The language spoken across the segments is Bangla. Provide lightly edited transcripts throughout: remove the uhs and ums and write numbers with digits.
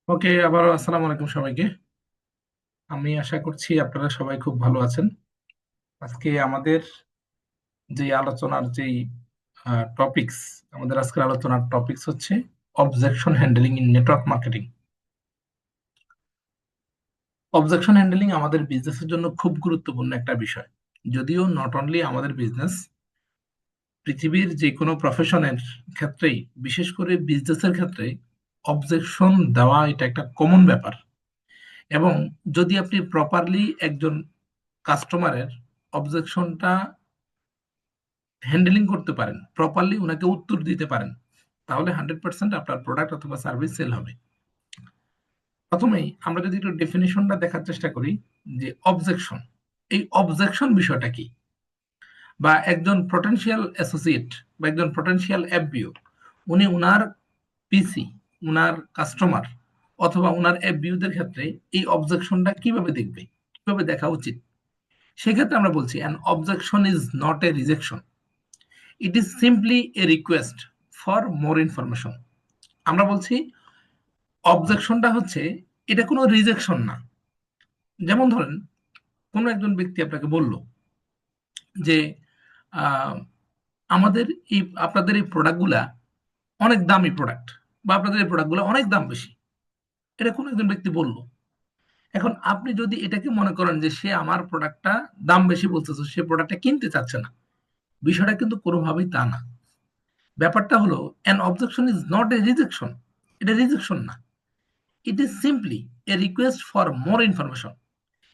ওকে, আবার আসসালামু আলাইকুম সবাইকে। আমি আশা করছি আপনারা সবাই খুব ভালো আছেন। আজকে আমাদের যে আলোচনার যেই টপিকস আমাদের আজকের আলোচনার টপিকস হচ্ছে objection handling in network marketing. Objection handling আমাদের বিজনেসের জন্য খুব গুরুত্বপূর্ণ একটা বিষয়। যদিও নট অনলি আমাদের বিজনেস, পৃথিবীর যে কোনো প্রফেশনের ক্ষেত্রেই, বিশেষ করে বিজনেসের ক্ষেত্রে অবজেকশন দেওয়া এটা একটা কমন ব্যাপার। এবং যদি আপনি প্রপারলি একজন কাস্টমারের অবজেকশনটা হ্যান্ডেলিং করতে পারেন, প্রপারলি ওনাকে উত্তর দিতে পারেন, তাহলে 100% আপনার প্রোডাক্ট অথবা সার্ভিস সেল হবে। প্রথমেই আমরা যদি একটু ডেফিনেশনটা দেখার চেষ্টা করি যে অবজেকশন, এই অবজেকশন বিষয়টা কি, বা একজন পটেনশিয়াল অ্যাসোসিয়েট বা একজন পটেনশিয়াল এফবিও উনি উনার পিসি, উনার কাস্টমার অথবা উনার এফবিওদের ক্ষেত্রে এই অবজেকশনটা কিভাবে দেখবে, কিভাবে দেখা উচিত। সেক্ষেত্রে আমরা বলছি an objection is not a rejection, it is simply a request for more information. আমরা বলছি অবজেকশনটা হচ্ছে, এটা কোনো রিজেকশন না। যেমন ধরেন, কোনো একজন ব্যক্তি আপনাকে বলল যে আহ, আমাদের এই আপনাদের এই প্রোডাক্টগুলা অনেক দামি প্রোডাক্ট, বা আপনাদের এই প্রোডাক্টগুলো অনেক দাম বেশি। এটা কোনো একজন ব্যক্তি বলল। এখন আপনি যদি এটাকে মনে করেন যে সে আমার প্রোডাক্টটা দাম বেশি বলতেছে, সে প্রোডাক্টটা কিনতে চাচ্ছে না, বিষয়টা কিন্তু কোনোভাবেই তা না। ব্যাপারটা হলো an objection is not a rejection, এটা রিজেকশন না, ইট is simply a request for more information.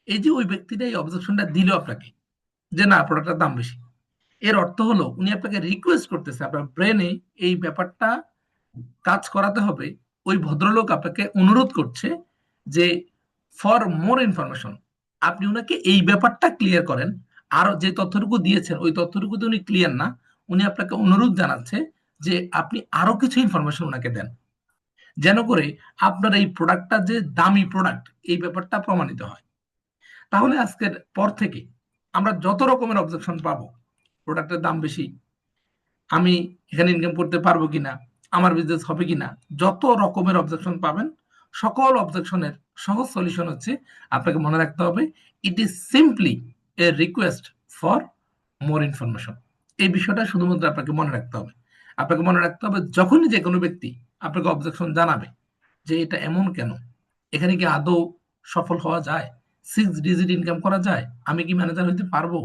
এই যে ওই ব্যক্তিটা এই অবজেকশনটা দিল আপনাকে যে না প্রোডাক্টের দাম বেশি, এর অর্থ হলো উনি আপনাকে রিকোয়েস্ট করতেছে, আপনার ব্রেনে এই ব্যাপারটা কাজ করাতে হবে। ওই ভদ্রলোক আপনাকে অনুরোধ করছে যে ফর মোর ইনফরমেশন, আপনি ওনাকে এই ব্যাপারটা ক্লিয়ার করেন। আর যে তথ্যটুকু দিয়েছেন ওই তথ্যটুকুতে উনি ক্লিয়ার না, উনি আপনাকে অনুরোধ জানাচ্ছে যে আপনি আরো কিছু ইনফরমেশন ওনাকে দেন, যেন করে আপনার এই প্রোডাক্টটা যে দামি প্রোডাক্ট এই ব্যাপারটা প্রমাণিত হয়। তাহলে আজকের পর থেকে আমরা যত রকমের অবজেকশন পাবো, প্রোডাক্টের দাম বেশি, আমি এখানে ইনকাম করতে পারবো কিনা, আমার বিজনেস হবে কিনা, যত রকমের অবজেকশন পাবেন, সকল অবজেকশনের সহজ সলিউশন হচ্ছে আপনাকে মনে রাখতে হবে ইট is simply a request for more information. এই বিষয়টা শুধুমাত্র আপনাকে মনে রাখতে হবে। আপনাকে মনে রাখতে হবে যখনই যে কোনো ব্যক্তি আপনাকে অবজেকশন জানাবে যে এটা এমন কেন, এখানে কি আদৌ সফল হওয়া যায়, 6 ডিজিট ইনকাম করা যায়, আমি কি ম্যানেজার হইতে পারবো,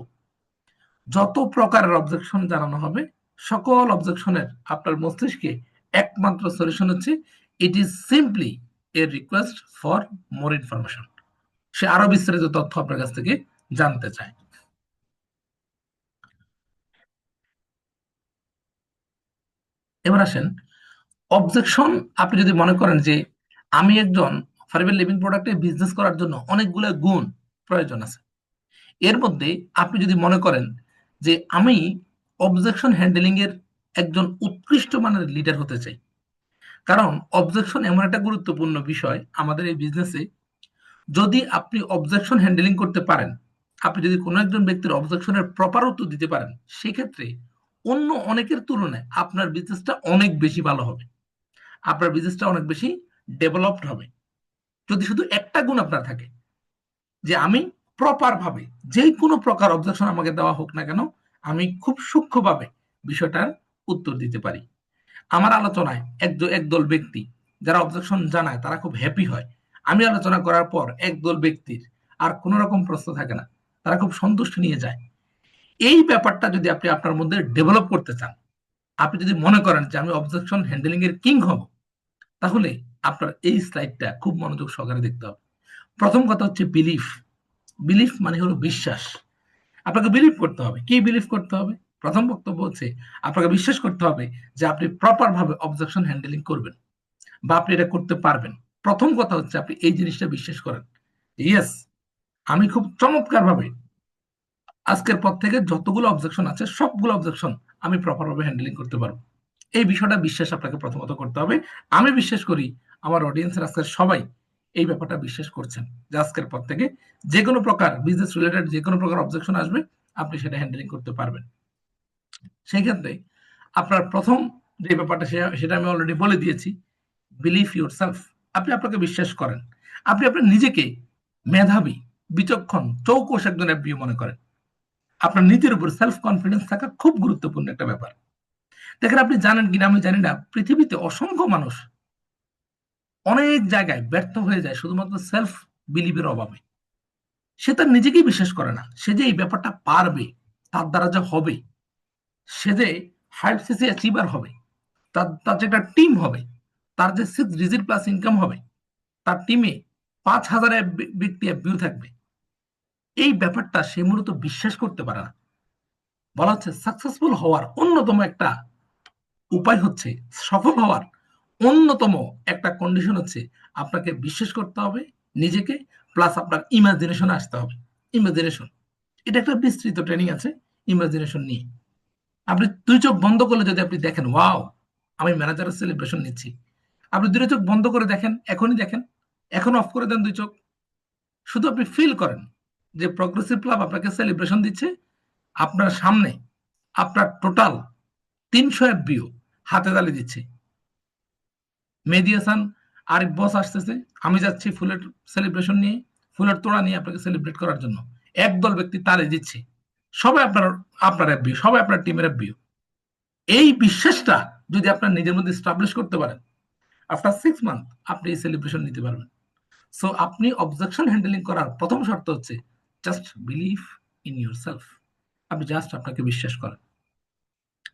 যত প্রকারের অবজেকশন জানানো হবে, সকল অবজেকশনের আপনার মস্তিষ্কে একমাত্র সলিউশন হচ্ছে it is simply a request for more information. সে আরো বিস্তারিত তথ্য আপনার কাছ থেকে জানতে চায়। এবার আসেন, অবজেকশন আপনি যদি মনে করেন যে আমি একজন ফাইবার লিভিং প্রোডাক্টে বিজনেস করার জন্য অনেকগুলো গুণ প্রয়োজন আছে, এর মধ্যে আপনি যদি মনে করেন যে আমি অবজেকশন হ্যান্ডেলিং এর একজন উৎকৃষ্ট মানের লিডার হতে চাই, কারণ অবজেকশন এমন একটা গুরুত্বপূর্ণ বিষয় আমাদের এই বিজনেসে। যদি আপনি অবজেকশন হ্যান্ডেলিং করতে পারেন, আপনি যদি কোনো একজন ব্যক্তির অবজেকশনের প্রপার উত্তর দিতে পারেন, সেক্ষেত্রে অন্য অনেকের তুলনায় আপনার বিজনেসটা অনেক বেশি ভালো হবে, আপনার বিজনেসটা অনেক বেশি ডেভেলপড হবে। যদি শুধু একটা গুণ আপনার থাকে যে আমি প্রপার ভাবে যে কোনো প্রকার অবজেকশন আমাকে দেওয়া হোক না কেন, আমি খুব সূক্ষ্মভাবে বিষয়টার উত্তর দিতে পারি। আমার আলোচনায় একদল ব্যক্তি যারা অবজেকশন জানায় তারা খুব হ্যাপি হয়। আমি আলোচনা করার পর একদল ব্যক্তির আর কোন রকম প্রশ্ন থাকে না, তারা খুব সন্তুষ্টি নিয়ে যায়। এই ব্যাপারটা যদি আপনি আপনার মধ্যে ডেভেলপ করতে চান, আপনি যদি মনে করেন যে আমি অবজেকশন হ্যান্ডেলিং এর কিং হব, তাহলে আপনার এই স্লাইডটা খুব মনোযোগ সহকারে দেখতে হবে। প্রথম কথা হচ্ছে বিলিফ। বিলিফ মানে হলো বিশ্বাস। আপনাকে বিলিভ করতে হবে। কি বিলিভ করতে হবে? প্রথম বক্তব্য হচ্ছে আপনাকে বিশ্বাস করতে হবে যে আপনি প্রপার ভাবে অবজেকশন হ্যান্ডেলিং করবেন, বা আপনি এটা করতে পারবেন। প্রথম কথা হচ্ছে আপনি এই জিনিসটা বিশ্বাস করেন, ইয়েস, আমি খুব চমৎকার ভাবে আজকের পর থেকে যতগুলো অবজেকশন আছে সবগুলো অবজেকশন আমি প্রপার ভাবে হ্যান্ডেলিং করতে পারবো। এই বিষয়টা বিশ্বাস আপনাকে প্রথমত করতে হবে। আমি বিশ্বাস করি আমার অডিয়েন্সের আজকের সবাই এই ব্যাপারটা বিশ্বাস করছেন যে আজকের পর থেকে যে কোনো প্রকার বিজনেস রিলেটেড যে কোনো প্রকার অবজেকশন আসবে, আপনি সেটা হ্যান্ডেলিং করতে পারবেন। সেই ক্ষেত্রে আপনার প্রথম যে ব্যাপারটা সেটা আমি অলরেডি বলে দিয়েছি, বিলিভ ইউর সেলফ। আপনি আপনাকে বিশ্বাস করেন, আপনি আপনার নিজেকে মেধাবী, বিচক্ষণ, চৌকস একজন এফবিও মনে করেন, আপনার নিজের উপর সেলফ কনফিডেন্স থাকা খুব গুরুত্বপূর্ণ একটা ব্যাপার। দেখেন, আপনি জানেন কিনা আমি জানি না, পৃথিবীতে অসংখ্য মানুষ অনেক জায়গায় ব্যর্থ হয়ে যায় শুধুমাত্র সেলফ বিলিভের অভাবে। সে তার নিজেকেই বিশ্বাস করে না, সে যে এই ব্যাপারটা পারবে, তার দ্বারা যে হবে, সে যে 5 সিসি অ্যাচিভার হবে, তার তার যে একটা টিম হবে, তার যে 6 ডিজিট প্লাস ইনকাম হবে, তার টিমে 5,000 ব্যক্তি ভিউ থাকবে, এই ব্যাপারটা সে মূলত বিশ্বাস করতে পারে না। বলা হচ্ছে সাকসেসফুল হওয়ার অন্যতম একটা উপায় হচ্ছে, সফল হওয়ার অন্যতম একটা কন্ডিশন হচ্ছে আপনাকে বিশ্বাস করতে হবে নিজেকে, প্লাস আপনার ইমাজিনেশন আসতে হবে। ইমাজিনেশন, এটা একটা বিস্তৃত ট্রেনিং আছে ইমাজিনেশন নিয়ে। আপনি 2 চোখ বন্ধ করলে যদি আপনি দেখেন, ওয়াও আমি ম্যানেজারের সেলিব্রেশন নিচ্ছি, আপনি 2 চোখ বন্ধ করে দেখেন, এখনই দেখেন, এখন অফ করে দেন 2 চোখ, শুধু আপনি ফিল করেন যে প্রগ্রেসিভ ক্লাব আপনাকে সেলিব্রেশন দিচ্ছে, আপনার সামনে আপনার টোটাল 300 এফবিও হাতে তালি দিচ্ছে। মেহেদী হাসান আরেক বস আসতেছে, আমি যাচ্ছি ফুলের সেলিব্রেশন নিয়ে, ফুলের তোড়া নিয়ে আপনাকে সেলিব্রেট করার জন্য, একদল ব্যক্তি তালি দিচ্ছে, সবাই আপনার আপনার এফবিও, সবাই আপনার টিমের এফবিও। এই বিশ্বাসটা যদি আপনার নিজের মধ্যে স্টাবলিশ করতে পারেন, আফটার 6 মান্থ আপনি এই সেলিব্রেশন নিতে পারবেন। সো আপনি অবজেকশন হ্যান্ডেলিং করার প্রথম শর্ত হচ্ছে just believe in your self. আপনি জাস্ট আপনাকে বিশ্বাস করেন,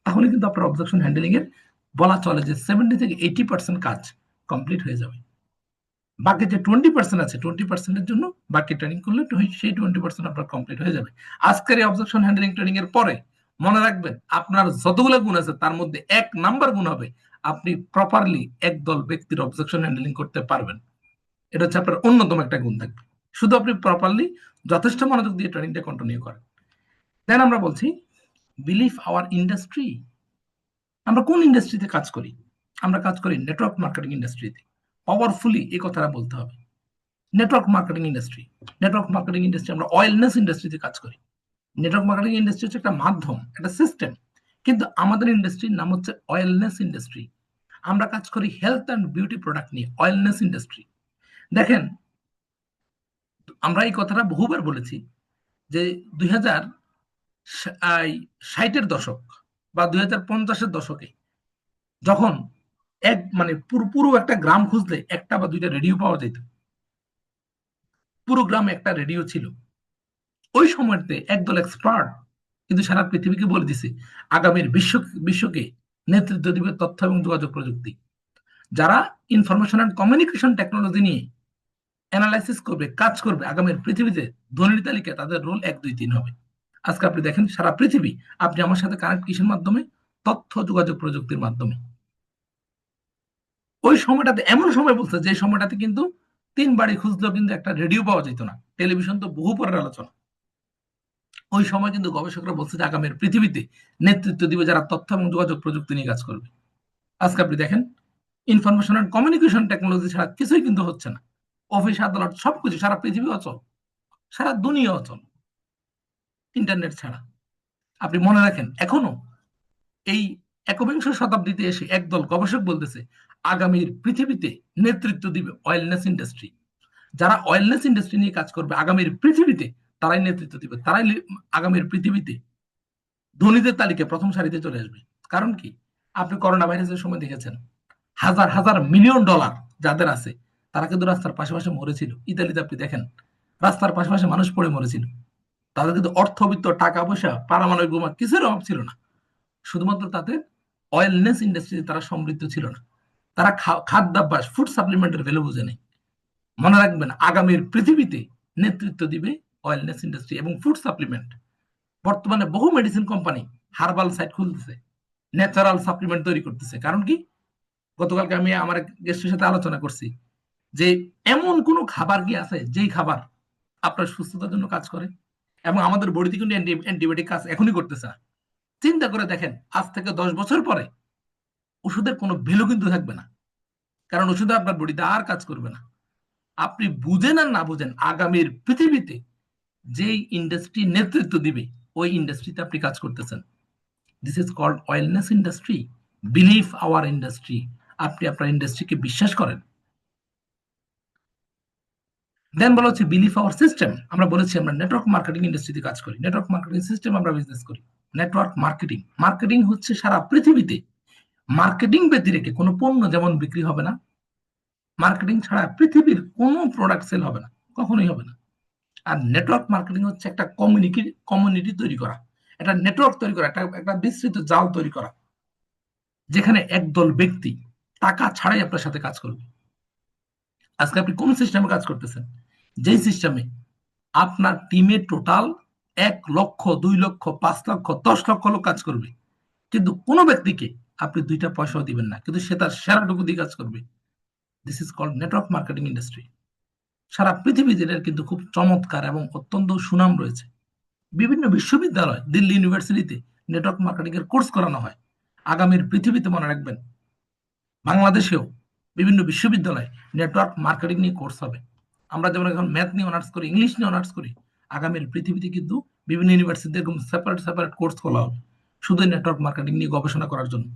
তাহলে কিন্তু আপনার অবজেকশন হ্যান্ডেলিং এর বলা চলে যে 70 থেকে 80% কাজ কমপ্লিট হয়ে যাবে। বাকি যে 20% আছে, 20%-এর জন্য বাকি ট্রেনিং করলে সেই 20% আপনার কমপ্লিট হয়ে যাবে। আজকের এই অবজেকশন হ্যান্ডলিং ট্রেনিং এর পরে মনে রাখবেন, আপনার যতগুলো গুণ আছে তার মধ্যে 1 নাম্বার গুণ হবে আপনি প্রপারলি একদল ব্যক্তির অবজেকশন হ্যান্ডলিং করতে পারবেন। এটা হচ্ছে আপনার অন্যতম একটা গুণ থাকবে, শুধু আপনি প্রপারলি যথেষ্ট মনোযোগ দিয়ে ট্রেনিংটা কন্টিনিউ করেন। দেন আমরা বলছি বিলিভ আওয়ার ইন্ডাস্ট্রি। আমরা কোন ইন্ডাস্ট্রিতে কাজ করি? আমরা কাজ করি নেটওয়ার্ক মার্কেটিং ইন্ডাস্ট্রিতে। পাওয়ারফুলি এই কথাটা বলতে হবে, network marketing industry. Network marketing industry, আমরা ওয়েলনেস ইন্ডাস্ট্রিতে কাজ করি। নেটওয়ার্ক মার্কেটিং ইন্ডাস্ট্রি হচ্ছে একটা মাধ্যম, একটা সিস্টেম, কিন্তু আমাদের ইন্ডাস্ট্রির নাম হচ্ছে ওয়েলনেস ইন্ডাস্ট্রি। আমরা কাজ করি হেলথ অ্যান্ড বিউটি প্রোডাক্ট নিয়ে, ওয়েলনেস ইন্ডাস্ট্রি। দেখেন, আমরা এই কথাটা বহুবার বলেছি যে 2060-এর দশক বা 2050-এর দশকে, যখন এক মানে পুরো পুরো একটা গ্রাম খুঁজলে একটা বা দুইটা রেডিও পাওয়া যেত, পুরো গ্রামে একটা রেডিও ছিল। ওই সময়তে একদল এক্সপার্ট কিন্তু সারা পৃথিবীকে বলে দিছে আগামীর বিশ্বকে নেতৃত্ব দিবে তথ্য এবং যোগাযোগ প্রযুক্তি। যারা ইনফরমেশন অ্যান্ড কমিউনিকেশন টেকনোলজি নিয়ে অ্যানালাইসিস করবে, কাজ করবে, আগামীর পৃথিবীতে ধনীর তালিকায় তাদের রোল 1, 2, 3 হবে। আজকে আপনি দেখেন সারা পৃথিবী, আপনি আমার সাথে কানেক্ট কিসের মাধ্যমে? তথ্য যোগাযোগ প্রযুক্তির মাধ্যমে। ওই সময়টাতে এমন সময় বলছে যে সময়টাতে কিন্তু 3 বাড়ি খুঁজলেও কিন্তু একটা রেডিও পাওয়া যেত না, টেলিভিশন তো বহু পরের আলোচনা। ওই সময় কিন্তু গবেষকরা বলছে যে আগামীর পৃথিবীতে নেতৃত্ব দিবে যারা তথ্য এবং যোগাযোগ প্রযুক্তি নিয়ে কাজ করবে। আজকে আপনি দেখেন ইনফরমেশন অ্যান্ড কমিউনিকেশন টেকনোলজি ছাড়া কিছুই কিন্তু হচ্ছে না। অফিস আদালত সবকিছু, সারা পৃথিবী অচল, সারা দুনিয়া অচল ইন্টারনেট ছাড়া। আপনি মনে রাখেন, এখনো এই একবিংশ শতাব্দীতে এসে একদল গবেষক বলতেছে আগামীর পৃথিবীতে নেতৃত্ব দিবে ওয়েলনেস ইন্ডাস্ট্রি। যারা ওয়েলনেস ইন্ডাস্ট্রি নিয়ে কাজ করবে আগামীর পৃথিবীতে, তারাই নেতৃত্ব দিবে, তারাই আগামীর পৃথিবীতে ধনীদের তালিকায় প্রথম সারিতে চলে আসবে। কারণ কি? আপনি করোনা ভাইরাসের সময় দেখেছেন হাজার হাজার মিলিয়ন ডলার যাদের আছে তারা কিন্তু রাস্তার পাশাপাশি মরেছিল। ইতালিতে আপনি দেখেন রাস্তার পাশাপাশি মানুষ পড়ে মরেছিল। তাদের কিন্তু অর্থবিত্ত, টাকা পয়সা, পারমাণবিক বোমা কিছুর অভাব ছিল না, শুধুমাত্র তাদের ওয়েলনেস ইন্ডাস্ট্রিতে তারা সমৃদ্ধ ছিল না। তারা খাদ্যাভ্যাস, ফুড সাপ্লিমেন্টের ভ্যালু বুঝে নেই। মনে রাখবেন, আগামীর পৃথিবীতে নেতৃত্ব দিবে ওয়েলনেস ইন্ডাস্ট্রি এবং ফুড সাপ্লিমেন্ট। বর্তমানে বহু মেডিসিন কোম্পানি হার্বাল সাইট খুলতেছে, ন্যাচারাল সাপ্লিমেন্ট তৈরি করতেছে। কারণ কি? গতকালকে আমি আমার গেস্টের সাথে আলোচনা করছি যে এমন কোন খাবার কি আছে যেই খাবার আপনার সুস্থতার জন্য কাজ করে, এবং আমাদের বডিতে কিন্তু অ্যান্টিবায়োটিক কাজ এখনই করতেছে না। চিন্তা করে দেখেন, আজ থেকে 10 বছর পরে ওষুধের কোনো ভ্যালু কিন্তু থাকবে না, কারণ ওষুধে আপনার বডিতে আর কাজ করবে না। আপনি বুঝেন আর না বুঝেন, আগামীর পৃথিবীতে যেই ইন্ডাস্ট্রি নেতৃত্ব দিবে ওই ইন্ডাস্ট্রিতে আপনি কাজ করতেছেন। This is called wellness industry. Believe our industry. আপনি আপনার ইন্ডাস্ট্রিকে বিশ্বাস করেন। দেন বলা হচ্ছে বিলিভ আওয়ার সিস্টেম। আমরা বলেছি আমরা নেটওয়ার্ক মার্কেটিং ইন্ডাস্ট্রিতে কাজ করি, নেটওয়ার্ক মার্কেটিং সিস্টেম আমরা বিজনেস করি। নেটওয়ার্ক মার্কেটিং, মার্কেটিং হচ্ছে সারা পৃথিবীতে মার্কেটিং ব্যতি রেখে কোনো পণ্য যেমন বিক্রি হবে না, মার্কেটিং ছাড়া পৃথিবীর কোনো প্রোডাক্ট সেল হবে না, কখনোই হবে না। আর নেটওয়ার্ক মার্কেটিং হচ্ছে একটা কমিউনিটি তৈরি করা, একটা নেটওয়ার্ক তৈরি করা, একটা বিস্তৃত জাল তৈরি করা, যেখানে একদল ব্যক্তি টাকা ছাড়াই আপনার সাথে কাজ করবে। আজকে আপনি কোন সিস্টেমে কাজ করতেছেন? যেই সিস্টেমে আপনার টিমে টোটাল 1 লক্ষ, 2 লক্ষ, 5 লক্ষ, 10 লক্ষ লোক কাজ করবে, কিন্তু কোনো ব্যক্তিকে আপনি 2টা পয়সাও দিবেন না, কিন্তু সে তার সেরাটুকু দিয়ে কাজ করবে। This is called network marketing industry. সারা পৃথিবীতে এর কিন্তু খুব চমৎকার এবং অত্যন্ত সুনাম রয়েছে। বিভিন্ন বিশ্ববিদ্যালয়, দিল্লি ইউনিভার্সিটিতে নেটওয়ার্ক মার্কেটিং এর কোর্স করানো হয়। আগামীর পৃথিবীতে মনে রাখবেন, বাংলাদেশেও বিভিন্ন বিশ্ববিদ্যালয়ে নেটওয়ার্ক মার্কেটিং নিয়ে কোর্স হবে। আমরা যেমন এখন ম্যাথ নিয়ে অনার্স করি, ইংলিশ নিয়ে অনার্স করি, আগামীর পৃথিবীতে কিন্তু বিভিন্ন ইউনিভার্সিটিতে এরকম সেপারেট সেপারেট কোর্স খোলা হবে শুধু নেটওয়ার্ক মার্কেটিং নিয়ে গবেষণা করার জন্য।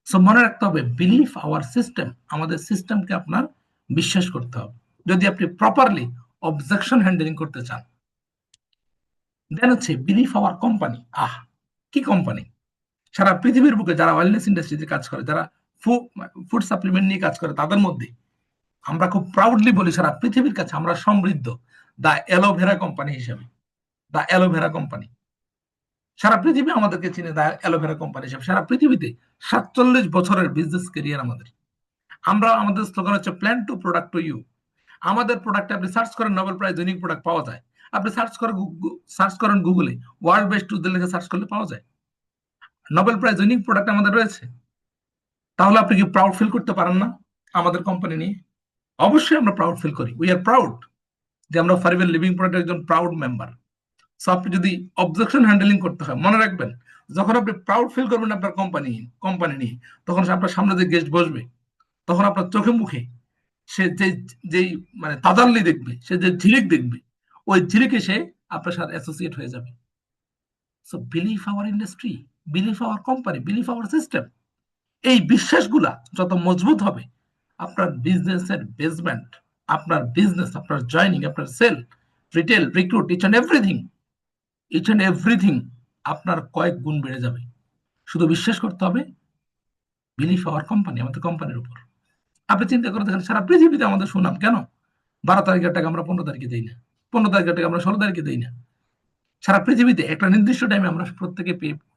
সো মনে রাখতে হবে, বিলিভ আওয়ার সিস্টেম, আমাদের সিস্টেমকে আপনার বিশ্বাস করতে হবে যদি আপনি প্রপারলি অবজেকশন হ্যান্ডেলিং করতে চান। দেন হচ্ছে বিলিভ আওয়ার কোম্পানি। কি কোম্পানি! সারা পৃথিবীর বুকে যারা ওয়েলনেস ইন্ডাস্ট্রিতে কাজ করে, যারা ফুড সাপ্লিমেন্ট নিয়ে কাজ করে, তাদের মধ্যে আমরা খুব প্রাউডলি বলি সারা পৃথিবীর কাছে আমরা সমৃদ্ধ দা অ্যালোভেরা কোম্পানি হিসেবে। দা অ্যালোভেরা কোম্পানি, সারা পৃথিবী আমাদেরকে চিনে দা অ্যালোভেরা কোম্পানি হিসেবে। সারা পৃথিবীতে 47 বছরের বিজনেস ক্যারিয়ার আমাদের। আমরা, আমাদের স্লোগান হচ্ছে plan to product to you. আমাদের প্রোডাক্ট আপনি সার্চ করেন, নোবেল প্রাইজ উইনিং প্রোডাক্ট পাওয়া যায়। আপনি সার্চ করেন গুগলে, ওয়ার্ল্ড বেস্ট টুথ লিখে সার্চ করলে পাওয়া যায়। নোবেল প্রাইজ উইনিং প্রোডাক্ট আমাদের রয়েছে। তাহলে আপনি কি প্রাউড ফিল করতে পারেন না আমাদের কোম্পানি নিয়ে? অবশ্যই আমরা প্রাউড ফিল করি। উই আর প্রাউড যে আমরা ফারিবেল লিভিং প্রোডাক্টের একজন প্রাউড মেম্বার। সো আপনি যদি অবজেকশন হ্যান্ডেলিং করতে হয়, মনে রাখবেন, যখন আপনি প্রাউড ফিল করবেন আপনার কোম্পানি নিয়ে, তখন আপনার সামনে যে গেস্ট বসবে, তখন আপনার চোখে মুখে সে যেই মানে তাদাল্লি দেখবে, সে যে ঝিলিক দেখবে, ওই ঝিলিকে সে আপনার সাথে অ্যাসোসিয়েট হয়ে যাবে। So believe our industry, believe hour company, believe hour system. এই বিশ্বাসগুলা যত মজবুত হবে, আপনার বিজনেসের বেসমেন্ট, আপনার বিজনেস, আপনার জয়নিং, আপনার sale, retail, recruit, each and everything আপনার কয়েক গুণ বেড়ে যাবে। শুধু বিশ্বাস করতে হবে বিলিভ আওয়ার কোম্পানি, আমাদের কোম্পানির উপর। আপনি চিন্তা করে দেখেন, সারা পৃথিবীতে আমাদের সুনাম কেন? 12 তারিখের টাকা আমরা 15 তারিখে দিই না, 15 তারিখের টাকা আমরা 16 তারিখে দিই না। সারা পৃথিবীতে একটা নির্দিষ্ট টাইমে আমরা প্রত্যেকে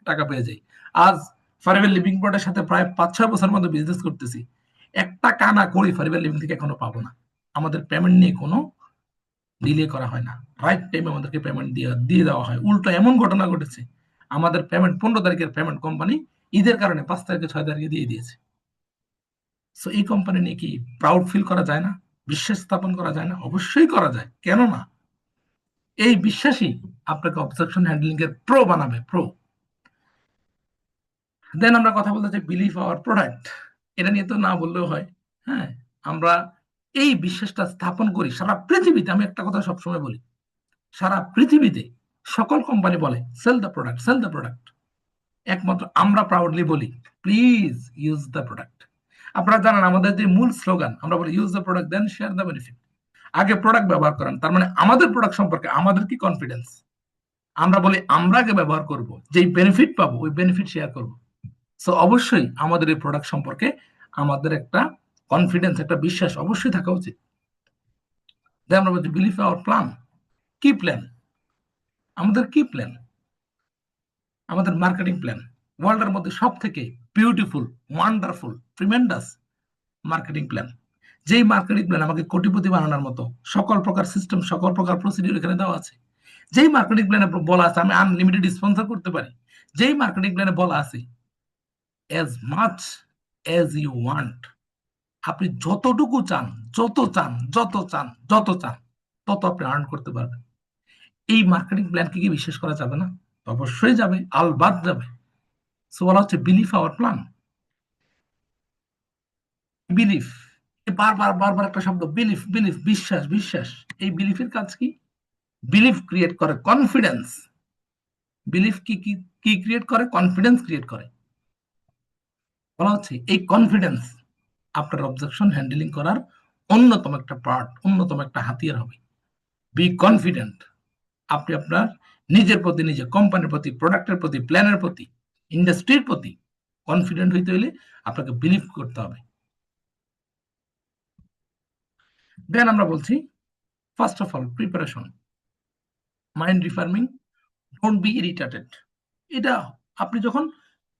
টাকা পেয়ে যাই। আজ ফারিবেল লিভিং প্রোডাক্টের সাথে প্রায় 5-6 বছর মতো বিজনেস করতেছি, একটা কানা করি ফারিবেল লিভিং থেকে এখনো পাবো না। আমাদের পেমেন্ট নিয়ে কোনো ডিলে করা হয় না, রাইট টাইমে আমাদেরকে পেমেন্ট দিয়ে দেওয়া হয়। উল্টো এমন ঘটনা ঘটেছে, আমাদের পেমেন্ট 15 তারিখের পেমেন্ট কোম্পানি ঈদের কারণে 5 তারিখে 6 তারিখে দিয়ে দিয়েছে। সো এই কোম্পানি নিয়ে কি প্রাউড ফিল করা যায় না? বিশ্বাস স্থাপন করা যায় না? অবশ্যই করা যায়, কেন না? এই বিশ্বাসই আপনাকে অবজেকশন হ্যান্ডলিং এর প্রো বানাবে, প্রো। দেন আমরা কথা বলতে চাই বিলিভ আওয়ার প্রোডাক্ট। এটা নিয়ে তো না বললেও হয়। হ্যাঁ, আমরা এই বিশ্বাসটা স্থাপন করি সারা পৃথিবীতে। আমি একটা কথা সবসময় বলি, সারা পৃথিবীতে সকল কোম্পানি বলে sell the product, sell the product. একমাত্র আমরা প্রাউডলি বলি প্লিজ ইউজ দ্য প্রোডাক্ট। আপনারা জানেন আমাদের যে মূল স্লোগান, আমরা বলি use the product then share the benefit. আগে প্রোডাক্ট ব্যবহার করেন, তার মানে আমাদের প্রোডাক্ট সম্পর্কে আমাদের কি কনফিডেন্স। আমরা বলি আমরা আগে ব্যবহার করব, যেই বেনিফিট পাবো ওই বেনিফিট শেয়ার করব। সো অবশ্যই আমাদের এই প্রোডাক্ট সম্পর্কে আমাদের একটা কনফিডেন্স, একটা বিশ্বাস অবশ্যই থাকা উচিত। আমরা বলছি বিলিভ আওয়ার প্ল্যান। কি প্ল্যান? আমাদের কি প্ল্যান? আমাদের মার্কেটিং প্ল্যান ওয়ার্ল্ডের মধ্যে সব থেকে beautiful, wonderful, tremendous marketing plan. যেই মার্কেটিং প্ল্যান আমাকে কোটিপতি বানানোর মতো সকল প্রকার সিস্টেম, সকল প্রকার প্রসিডিউর এখানে দেওয়া আছে। যেই মার্কেটিং প্ল্যানে বলা আছে আমি আনলিমিটেড স্পন্সর করতে পারি। যেই মার্কেটিং প্ল্যানে বলা আছে as much as you want, আপনি যতটুকু চান, যত চান তত আপনি আর্ন করতে পারবেন। এই মার্কেটিং প্ল্যানকে কি বিশ্বাস করা যাবে না? অবশ্যই যাবে, আলবাদ যাবে। সো বলা হচ্ছে বিলিভ আওয়ার প্ল্যান। বিলিফ, বারবার বারবার একটা শব্দ, বিলিফ বিলিফ, বিশ্বাস বিশ্বাস। এই বিলিফের কাজ কি? বিলিফ ক্রিয়েট করে কনফিডেন্স। বিলিফ কি কি কি ক্রিয়েট করে? কনফিডেন্স ক্রিয়েট করে। বলা হচ্ছে এই কনফিডেন্স আপনার অবজেকশন হ্যান্ডেলিং করার অন্যতম একটা পার্ট, অন্যতম একটা হাতিয়ার হবে। Be confident. আপনি আপনার নিজের প্রতি, নিজের কোম্পানির প্রতি, প্রোডাক্টের প্রতি, প্ল্যানের প্রতি, ইন্ডাস্ট্রির প্রতি কনফিডেন্ট হইতে হইলে আপনাকে বিলিভ করতে হবে। দেন আমরা বলছি first of all preparation, mind reforming, don't be irritated. এটা আপনি যখন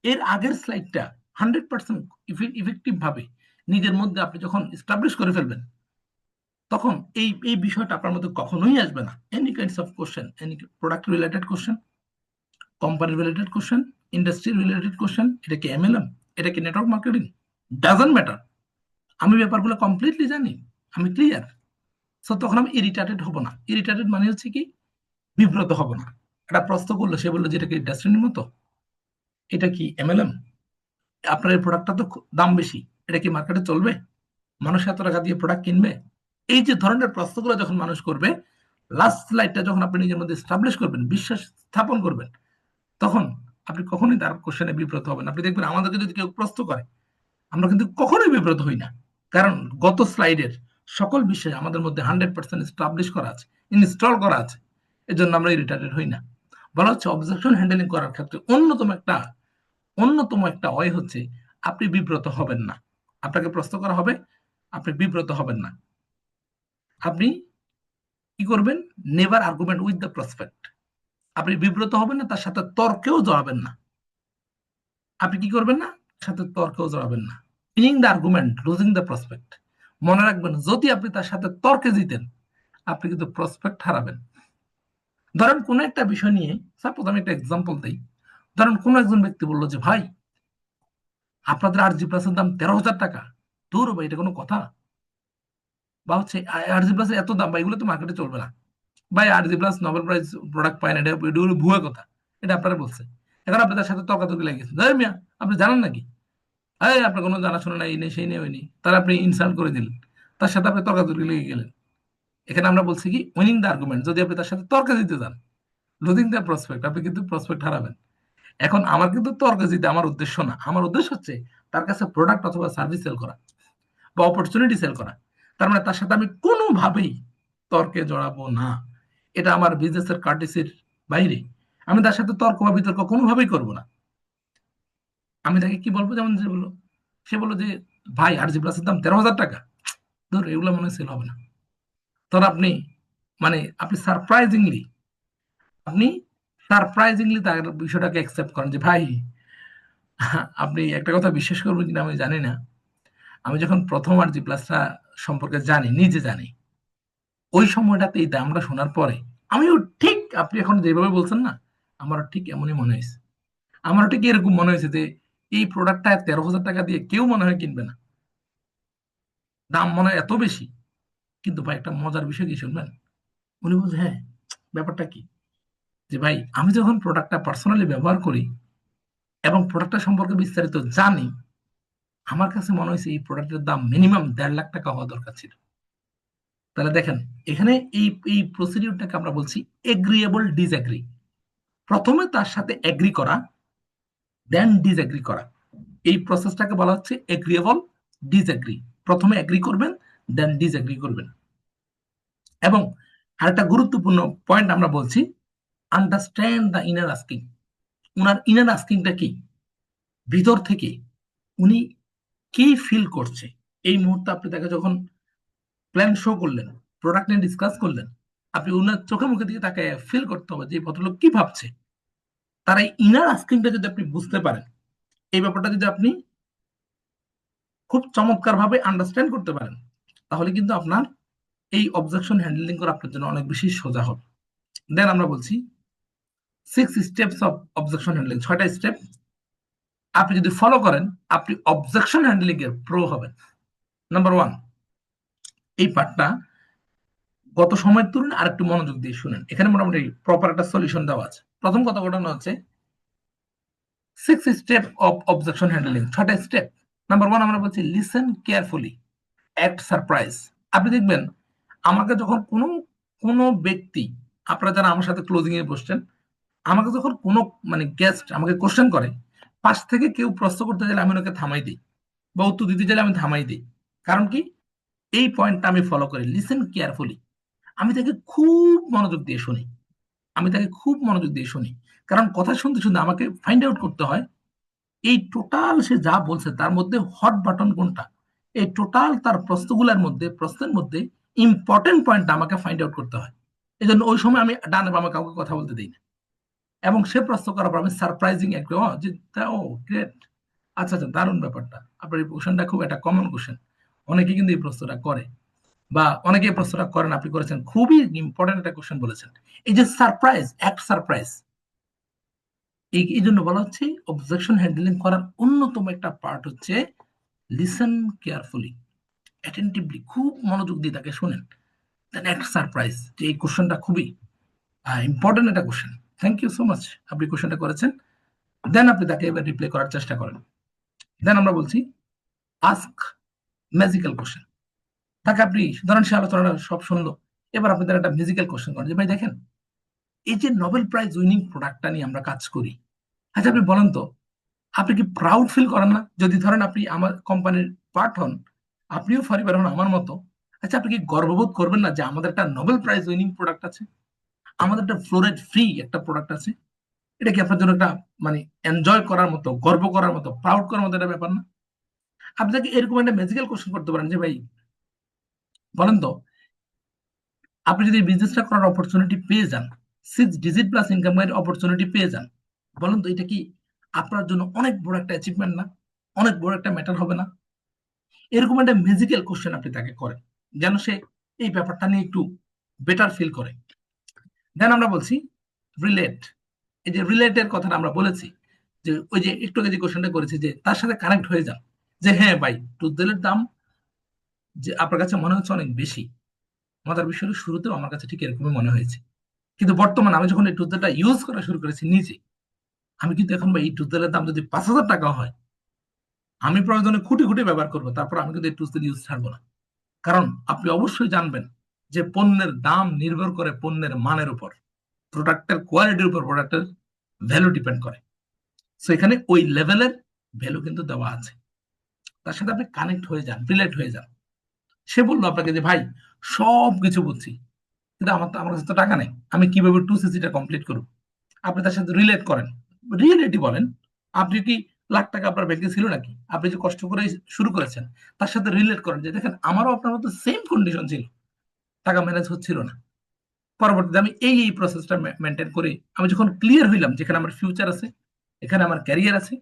এর আগের স্লাইডটা 100% ইফেক্টিভ ভাবে নিজের মধ্যে আপনি যখন এস্টাবলিশ করে ফেলবেন, তখন এই এই বিষয়টা আপনার মধ্যে কখনোই আসবে না। Any kinds of question, any product related question, company related question, industry related question, এটা কি এমএলএম, এটা কি নেটওয়ার্ক মার্কেটিং, ডাজন্ট ম্যাটার। আমি ব্যাপারগুলো কমপ্লিটলি জানি, আমি ক্লিয়ার। সো তখন আমি ইরিটেটেড হব না। ইরিটেটেড মানে হচ্ছে কি, বিব্রত হব না। একটা প্রশ্ন করলো, সে বললো যে এটা কি ইন্ডাস্ট্রির মতো, এটা কি এমএলএম, আপনার এই প্রোডাক্টটা তো দাম বেশি, এটা কি মার্কেটে চলবে, মানুষ এত টাকা দিয়ে প্রোডাক্ট কিনবে? এই যে ধরনের প্রশ্নগুলো যখন মানুষ করবে, লাস্ট স্লাইডটা যখন আপনি নিজের মধ্যে এস্টাবলিশ করবেন, বিশ্বাস স্থাপন করবেন, তখন আপনি কখনোই তার কোশ্চেনে বিব্রত হবেন। আপনি দেখবেন আমাদেরকে যদি কেউ প্রশ্ন করে, আমরা কিন্তু কখনোই বিব্রত হই না। কারণ গত স্লাইডের সকল বিষয় আমাদের মধ্যে 100% এস্টাবলিশ করা আছে, ইনস্টল করা আছে। এজন্য আমরা ইরিটেটেড হই না। বলা হচ্ছে অবজেকশন হ্যান্ডেলিং করার ক্ষেত্রে অন্যতম একটা ওয়ে হচ্ছে আপনি বিব্রত হবেন না। আপনাকে প্রশ্ন করা হবে, আপনি বিব্রত হবেন না। আপনি কি করবেন? Never argument with the prospect. আপনি বিব্রত হবেন না, তার সাথে তর্কেও জড়াবেন না। আপনি কি করবেন না? সাথে তর্কেও জড়াবেন না। Winning the argument, losing the prospect. মনে রাখবেন, যদি আপনি তার সাথে তর্কে জিতেন, আপনি কিন্তু প্রসপেক্ট হারাবেন। ধরেন কোন একটা বিষয় নিয়ে, সাপোজ আমি একটা এক্সাম্পল দিই। ধরেন কোন একজন ব্যক্তি বললো যে ভাই, আপনাদের আরজি প্লাসের দাম 13,000 টাকা। দূর ভাই, এটা কোনো কথা? বা হচ্ছে আরজি প্লাসের এত দাম, বা এগুলো তো মার্কেটে চলবে না। ভাই আরজি প্লাস নোবেল প্রাইজ প্রোডাক্ট পায় না, এটা হলো ভুয়া কথা, এটা আপনারা বলছে। এখন আপনি তার সাথে তর্কাতর্কি লাগিয়েছেন, মিয়া আপনি জানেন নাকি, এই আপনার কোনো জানাশোনা নাই, এই নেই সেই নেই ওই নেই, তার আপনি ইনসাল্ট করে দিলেন, তার সাথে আপনি তর্কাতর্কি লেগে গেলেন। এখানে আমরা বলছি কি, উইনিং দ্য আর্গুমেন্ট। যদি আপনি তার সাথে তর্কে জিতে যান, লুজিং দ্য প্রসপেক্ট, আপনি কিন্তু প্রসপেক্ট হারাবেন। এখন আমার কিন্তু তর্কে জিতে আমার উদ্দেশ্য না। আমার উদ্দেশ্য হচ্ছে তার কাছে প্রোডাক্ট অথবা সার্ভিস সেল করা বা অপরচুনিটি সেল করা। তার মানে তার সাথে আমি কোনোভাবেই তর্কে জড়াবো না। এটা আমার বিজনেসের কার্টিসির বাইরে। আমি তার সাথে তর্ক বা বিতর্ক কোনোভাবেই করবো না। আমি তাকে কি বলবো, যেমন সে বললো যে ভাই আরজি প্লাসের দাম 13,000 টাকা, ধর এগুলো মনে হয় সেল হবে না। ধর আপনি আপনি সারপ্রাইজিংলি তার বিষয়টাকে অ্যাকসেপ্ট করেন যে ভাই, আপনি একটা কথা বিশ্বাস করবেন কিনা আমি জানি না, আমি যখন প্রথম আরজি প্লাসটা সম্পর্কে জানি, নিজে জানি, ওই সময়টাতে এই দামটা শোনার পরে আমিও ঠিক আপনি এখন যেভাবে বলছেন না, আমারও ঠিক এমনই মনে হয়েছে। আমারও ঠিক এরকম মনে হয়েছে যে এই প্রোডাক্টটা 13,000 টাকা দিয়ে কেউ মনে হয় কিনবে না, দাম মনে হয় এত বেশি। কিন্তু ভাই একটা মজার বিষয় কি শুনবেন? উনি বলছে হ্যাঁ, ব্যাপারটা কি, যে ভাই আমি যখন প্রোডাক্টটা পার্সোনালি ব্যবহার করি এবং প্রোডাক্টটা সম্পর্কে বিস্তারিত জানি, আমার কাছে মনে হয়েছে এই প্রোডাক্টের দাম মিনিমাম 1.5 লাখ টাকা হওয়া দরকার ছিল। তাহলে দেখেন, এখানে এই এই প্রসিডিউরটাকে আমরা বলছি এগ্রিয়েবল ডিসএগ্রি। প্রথমে তার সাথে এগ্রি করা, দেন ডিসএগ্রি করা। এই প্রসেসটাকে বলা হচ্ছে এগ্রিয়েবল ডিসএগ্রি। প্রথমে এগ্রি করবেন, দেন ডিসএগ্রি করবেন। এবং আরেকটা গুরুত্বপূর্ণ পয়েন্ট আমরা বলছি, আন্ডারস্ট্যান্ড দ্য ইনার আস্কিং। উনার ইনার আস্কিংটা কি, ভিতর থেকে উনি কি ফিল করছে এই মুহূর্তে। আপনি তাকে যখন প্ল্যান শো করলেন, প্রোডাক্ট নিয়ে ডিসকাস করলেন, আপনি উনার চোখে মুখে দিকে তাকে ফিল করতে হবে যে এই ভদ্রলোক কি ভাবছে। তার এই ইনার আস্কিংটা যদি আপনি বুঝতে পারেন, এই ব্যাপারটা যদি আপনি খুব চমৎকার ভাবে আন্ডারস্ট্যান্ড করতে পারেন, তাহলে কিন্তু আপনার এই অবজেকশন হ্যান্ডলিং করা আপনার জন্য অনেক বেশি সোজা হবে। দেন আমরা বলছি 6 স্টেপস অফ অবজেকশন হ্যান্ডলিং। 6টা স্টেপ আপনি যদি ফলো করেন, আপনি অবজেকশন হ্যান্ডলিং এর প্রো হবেন। নাম্বার 1, এই পার্টটা গত সময়ের তুলনায় আরেকটু মনোযোগ দিয়ে শুনেন। এখানে মোটামুটি প্রপার একটা সলিউশন দেওয়া আছে। প্রথম কথা ঘটনা হচ্ছে 6 স্টেপ অফ অবজেকশন হ্যান্ডলিং, 6টা স্টেপ। নাম্বার 1 আমরা বলছি লিসেন কেয়ারফুলি, অ্যাক্ট সারপ্রাইজ। আপনি দেখবেন, আমাকে যখন কোনো কোনো ব্যক্তি, আপনারা যারা আমার সাথে ক্লোজিং এ বসছেন, আমাকে যখন কোনো গেস্ট আমাকে কোশ্চেন করে, পাশ থেকে কেউ প্রশ্ন করতে চাইলে আমি ওনাকে থামাই দিই, বা উত্তর দিতে চাইলে আমি থামাই দিই। কারণ কি, এই পয়েন্টটা আমি ফলো করি, লিসেন কেয়ারফুলি। আমি তাকে খুব মনোযোগ দিয়ে শুনি, কারণ কথা শুনতে শুনতে আমাকে ফাইন্ড আউট করতে হয় এই টোটাল সে যা বলছে তার মধ্যে হট বাটন কোনটা, এই টোটাল তার প্রশ্নের মধ্যে ইম্পর্টেন্ট পয়েন্টটা আমাকে ফাইন্ড আউট করতে হয়। এই জন্য ওই সময় আমি ডানে বামে কাউকে কথা বলতে দিই না, এবং সে প্রশ্ন করার পর আমি সারপ্রাইজিং একটা ও গ্রেট, আচ্ছা আচ্ছা, দারুণ ব্যাপারটা, আপনার এই কোশ্চেনটা খুব একটা কমন কোশ্চেন, অনেকে কিন্তু এই প্রশ্নটা করে, বা অনেকে এই প্রশ্নটা করেন, আপনি করেছেন, খুবই ইম্পর্টেন্ট একটা কোশ্চেন বলেছেন। এই যে সারপ্রাইজ, অ্যাক্ট সারপ্রাইজ, এই জন্য বলা হচ্ছে অবজেকশন হ্যান্ডলিং করার অন্যতম একটা পার্ট হচ্ছে লিসেন কেয়ারফুলি, অ্যাটেন্টিভলি, খুব মনোযোগ দিয়ে তাকে শুনেন, দেন অ্যাক্ট সারপ্রাইজ। যে এই কোশ্চেনটা খুবই ইম্পর্টেন্ট একটা question. Thank you so much, আপনি কোশ্চেনটা করেছেন। দেন আপনি তাকে এবার রিপ্লে করার চেষ্টা করেন। দেন আমরা বলছি আস্ক ম্যাজিক্যাল কোশ্চেন। তাকে আপনি, ধরেন সে আলোচনাটা সব শুনলো, এবার আপনি তার একটা ম্যাজিক্যাল কোশ্চেন করেন যে ভাই দেখেন, এই যে নোবেল প্রাইজ উইনিং প্রোডাক্টটা নিয়ে আমরা কাজ করি, আচ্ছা আপনি বলেন তো, আপনি কি প্রাউড ফিল করেন না? যদি ধরেন আপনি আমার কোম্পানির পার্ট হন, আপনিও পরিবার হন আমার মতো, আচ্ছা আপনি কি গর্ববোধ করবেন না যে আমাদের একটা নোবেল প্রাইজ উইনিং প্রোডাক্ট আছে, আমাদের একটা ফ্লোরাইড ফ্রি একটা প্রোডাক্ট আছে? এটা কি আপনার জন্য একটা মানে এনজয় করার মতো, গর্ব করার মতো, প্রাউড করার মতো একটা ব্যাপার না? আপনাকে এরকম একটা ম্যাজিক্যাল কোশ্চেন করতে পারেন যে ভাই বলেন তো, আপনি যদি বিজনেসটা করার অপরচুনিটি পেয়ে যান, 6 ডিজিট প্লাস ইনকামের অপরচুনিটি পেয়ে যান, বলেন তো এটা কি আপনার জন্য অনেক বড় একটা অ্যাচিভমেন্ট না? অনেক বড় একটা ম্যাটার হবে না? এরকম একটা ম্যাজিক্যাল কোশ্চেন আপনি তাকে করেন, যেন সে এই ব্যাপারটা নিয়ে একটু বেটার ফিল করে। দেন আমরা বলছি রিলেট। এই যে রিলেটের কথাটা আমরা বলেছি, যে ওই যে একটু আগে যে কোশ্চেনটা করেছি, যে তার সাথে কানেক্ট হয়ে যান, যে হ্যাঁ ভাই, টুথগেলের দাম যে আপনার কাছে মনে হচ্ছে অনেক বেশি, মজার বিষয় হলো শুরুতেও আমার কাছে ঠিক এরকমই মনে হয়েছে, কিন্তু বর্তমানে আমি যখন এই টুথগেলটা ইউজ করা শুরু করেছি নিজে, আমি কিন্তু এখন ভাই এই টুথগেলের দাম যদি 5,000 টাকা হয়, আমি প্রয়োজনে খুঁটি খুঁটি ব্যবহার করবো, তারপর আমি কিন্তু এই টুথগেল ইউজ ছাড়বো না। কারণ আপনি অবশ্যই জানবেন যে পণ্যের দাম নির্ভর করে পণ্যের মানের উপর, প্রোডাক্টের কোয়ালিটির উপর প্রোডাক্টের ভ্যালু ডিপেন্ড করে। সো এখানে ওই লেভেলের ভ্যালু কিন্তু দেওয়া আছে, তার সাথে আপনি কানেক্ট হয়ে যান, রিলেট হয়ে যান। সে বললো আপনাকে যে ভাই সব কিছু বুঝছি, কিন্তু আমার কাছে তো টাকা নেই, আমি কিভাবে 2cc-টা কমপ্লিট করবো? আপনি তার সাথে রিলেট করেন, রিয়েলিটি বলেন, আপনি কি লাখ টাকা আপনার ব্যাংকে ছিল নাকি? আপনি যে কষ্ট করে শুরু করেছেন, তার সাথে রিলেট করেন যে দেখেন আমারও আপনার মতো সেম কন্ডিশন ছিল, টাকা ম্যানেজ হচ্ছিল না। পরবর্তীতে আমি এই প্রসেসটা মেনটেন করে আমি যখন ক্লিয়ার হইলাম যেখানে আমার ফিউচার আছে, এখানে আমার ক্যারিয়ার আছে,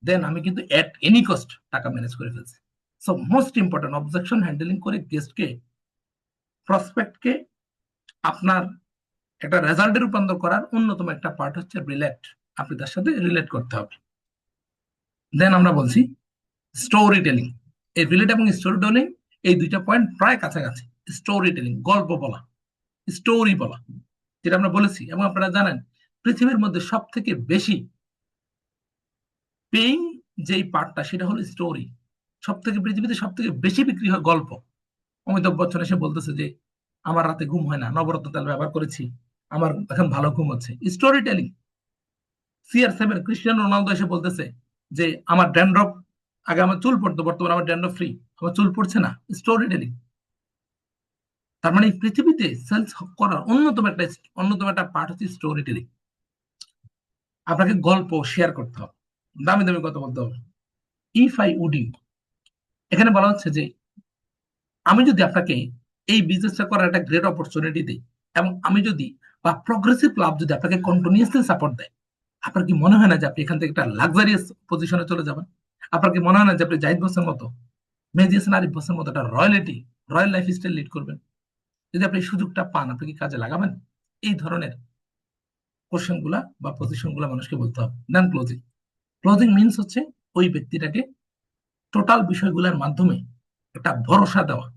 দেন আমি কিন্তু এট এনি কস্ট টাকা ম্যানেজ করে ফেলছি। So most important, objection handling করে গেস্টকে, প্রসপেক্টকে আপনার একটা রেজাল্টে রূপান্তর করার অন্যতম একটা পার্ট হচ্ছে রিলেট। আপনি তার সাথে রিলেট করতে হবে। দেন আমরা বলছি স্টোরি টেলিং। এই রিলেট এবং স্টোরি টেলিং, এই দুইটা পয়েন্ট প্রায় কাছাকাছি। স্টোরি টেলিং, গল্প বলা, স্টোরি বলা, যেটা আমরা বলেছি, এবং আপনারা জানেন পৃথিবীর মধ্যে সব থেকে বেশি পেইং যেই পার্টটা সেটা হলো স্টোরি। পৃথিবীতে সব থেকে বেশি বিক্রি হয় গল্প। অমিতাভ বচ্চন এসে বলতেছে যে আমার রাতে ঘুম হয় না, নবরত্ন তেল ব্যবহার করেছি, আমার এখন ভালো ঘুম হচ্ছে, story telling. CR7 Cristiano Ronaldo এসে বলতেছে যে আমার ড্যান্ড্রফ, আগে আমার চুল পড়তো, বর্তমানে আমার ড্যান্ড্রফ ফ্রি, আমার চুল পড়ছে না, স্টোরি টেলিং। তার মানে এই পৃথিবীতে সেলস করার অন্যতম একটা পার্ট হচ্ছে স্টোরি টেলিং। আপনাকে গল্প শেয়ার করতে হবে, দামি দামি কথা বলতে হবে। ইফ আই উড ইউ, এখানে বলা হচ্ছে যে আমি যদি আপনাকে এই বিজনেসটা করার একটা গ্রেট অপরচুনিটি দিই, এবং আমি যদি বা প্রগ্রেসিভ লাভ যদি আপনাকে কন্টিনিউয়াসলি সাপোর্ট দেয়, আপনার কি মনে হয় না যে আপনি এখান থেকে একটা লাক্সারিয়াস পজিশনে চলে যাবেন? আপনার কি মনে হয় না যে আপনি জাহিদ বসের মতো, মেহেদী হাসান আরিফ বসের মতো একটা রয়্যাল লাইফ স্টাইল লিড করবেন? যদি আপনি এই সুযোগটা পান, আপনি কি কাজে লাগাবেন? এই ধরনের কোশ্চেন গুলা বা পজিশন গুলা মানুষকে বলতে হবে। দেন ক্লোজিং। ক্লোজিং মিনস হচ্ছে ওই ব্যক্তিটাকে টোটাল বিষয়গুলোর মাধ্যমে একটা ভরসা দেওয়া,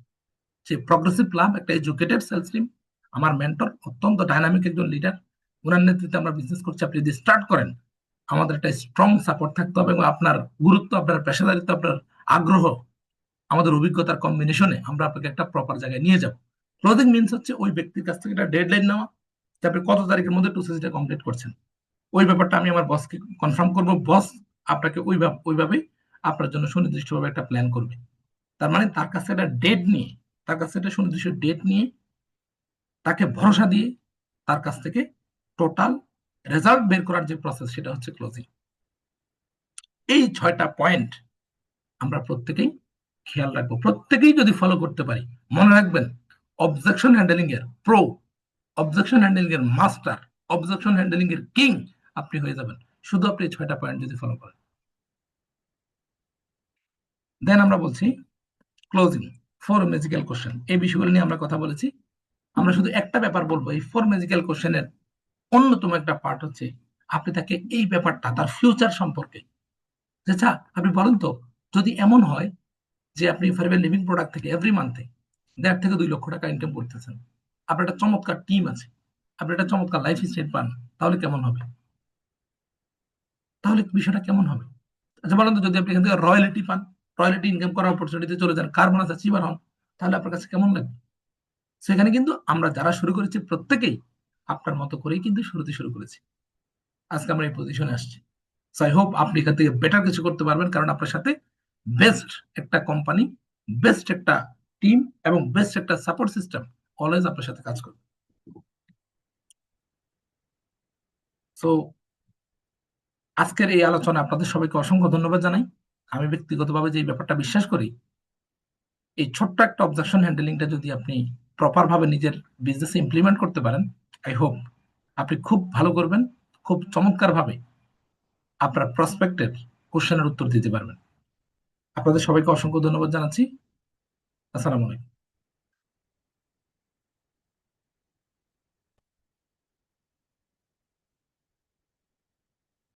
যে প্রগ্রেসিভ ক্লাব একটা এডুকেটেড সেলস টিম, আমার মেন্টর অত্যন্ত ডাইনামিক একজন লিডার, ওনার নেতৃত্বে আমরা বিজনেস করছি, আপনি যদি স্টার্ট করেন, আমাদের একটা স্ট্রং সাপোর্ট থাকতে হবে, এবং আপনার গুরুত্ব, আপনার পেশাদারিত্ব, আপনার আগ্রহ, আমাদের অভিজ্ঞতার কম্বিনেশনে আমরা আপনাকে একটা প্রপার জায়গায় নিয়ে যাব। ক্লোজিং মিনস হচ্ছে ওই ব্যক্তির কাছ থেকে একটা ডেডলাইন নেওয়া, যে আপনি কত তারিখের মধ্যে 2cc-টা কমপ্লিট করছেন। ওই ব্যাপারটা আমি আমার বসকে কনফার্ম করবো, বস আপনাকে ওইভাবে আপনার জন্য সুনির্দিষ্টভাবে একটা প্ল্যান করবে। তার মানে তার কাছে একটা ডেট নিয়ে তার কাছে একটা সুনির্দিষ্ট ডেট নিয়ে তাকে ভরসা দিয়ে তার কাছ থেকে টোটাল রেজাল্ট বের করার যে প্রসেস সেটা হচ্ছে ক্লোজিং। এই 6টা পয়েন্ট আমরা প্রত্যেকেই খেয়াল রাখবো, প্রত্যেকেই যদি ফলো করতে পারি। মনে রাখবেন, অবজেকশন হ্যান্ডেলিং এর প্রো, অবজেকশন হ্যান্ডেলিং এর মাস্টার, অবজেকশন হ্যান্ডেলিং এর কিং আপনি হয়ে যাবেন, শুধু আপনি 6টা পয়েন্ট যদি ফলো করেন। দেন আমরা বলছি ক্লোজিং, 4 ম্যাজিক্যাল কোশ্চেন। এই বিষয়গুলো নিয়ে আমরা কথা বলেছি। আমরা শুধু একটা ব্যাপার বলবো, এই 4 ম্যাজিক্যাল কোশ্চেনের অন্যতম একটা পার্ট হচ্ছে আপনি তাকে এই ব্যাপারটা তার ফিউচার সম্পর্কে, আচ্ছা আপনি বলেন তো, যদি এমন হয় যে আপনি ফাইবার লিভিং প্রোডাক্ট থেকে এভরি মান্থে 1.5 থেকে 2 লক্ষ টাকা ইনকাম করতেছেন, আপনার একটা চমৎকার টিম আছে, আপনি একটা চমৎকার লাইফ স্টাইল পান, তাহলে কেমন হবে? তাহলে বিষয়টা কেমন হবে? আচ্ছা বলেন তো, যদি আপনি এখান থেকে রয়্যালিটি পান, রয়্যালিটি ইনকাম করার অপরচুনিটিতে চলে যান, কার্বন অ্যাচিভার হন, তাহলে আপনার কাছে কেমন লাগবে? সেখানে কিন্তু আমরা যারা শুরু করেছি প্রত্যেকেই আপনার মতো করেই কিন্তু শুরুতে শুরু করেছি, আজকে আমরা এই পজিশনে আসছি। সো আই হোপ আপনি এখান থেকে বেটার কিছু করতে পারবেন, কারণ আপনার সাথে বেস্ট একটা কোম্পানি, বেস্ট একটা টিম এবং বেস্ট একটা সাপোর্ট সিস্টেম অলওয়েজ আপনার সাথে কাজ করবে। সো আজকের এই আলোচনা আপনাদের সবাইকে অসংখ্য ধন্যবাদ জানাই। আমি ব্যক্তিগতভাবে যে ব্যাপারটা বিশ্বাস করি, এই ছোট্ট একটা অবজেকশন হ্যান্ডেলিংটা যদি আপনি প্রপার ভাবে নিজের বিজনেসে ইমপ্লিমেন্ট করতে পারেন, আই হোপ আপনি খুব ভালো করবেন, খুব চমৎকার ভাবে আপনার প্রসপেক্টের কোশ্চেনের উত্তর দিতে পারবেন। আপনাদের সবাইকে অসংখ্য ধন্যবাদ জানাচ্ছি। আসসালামু আলাইকুম।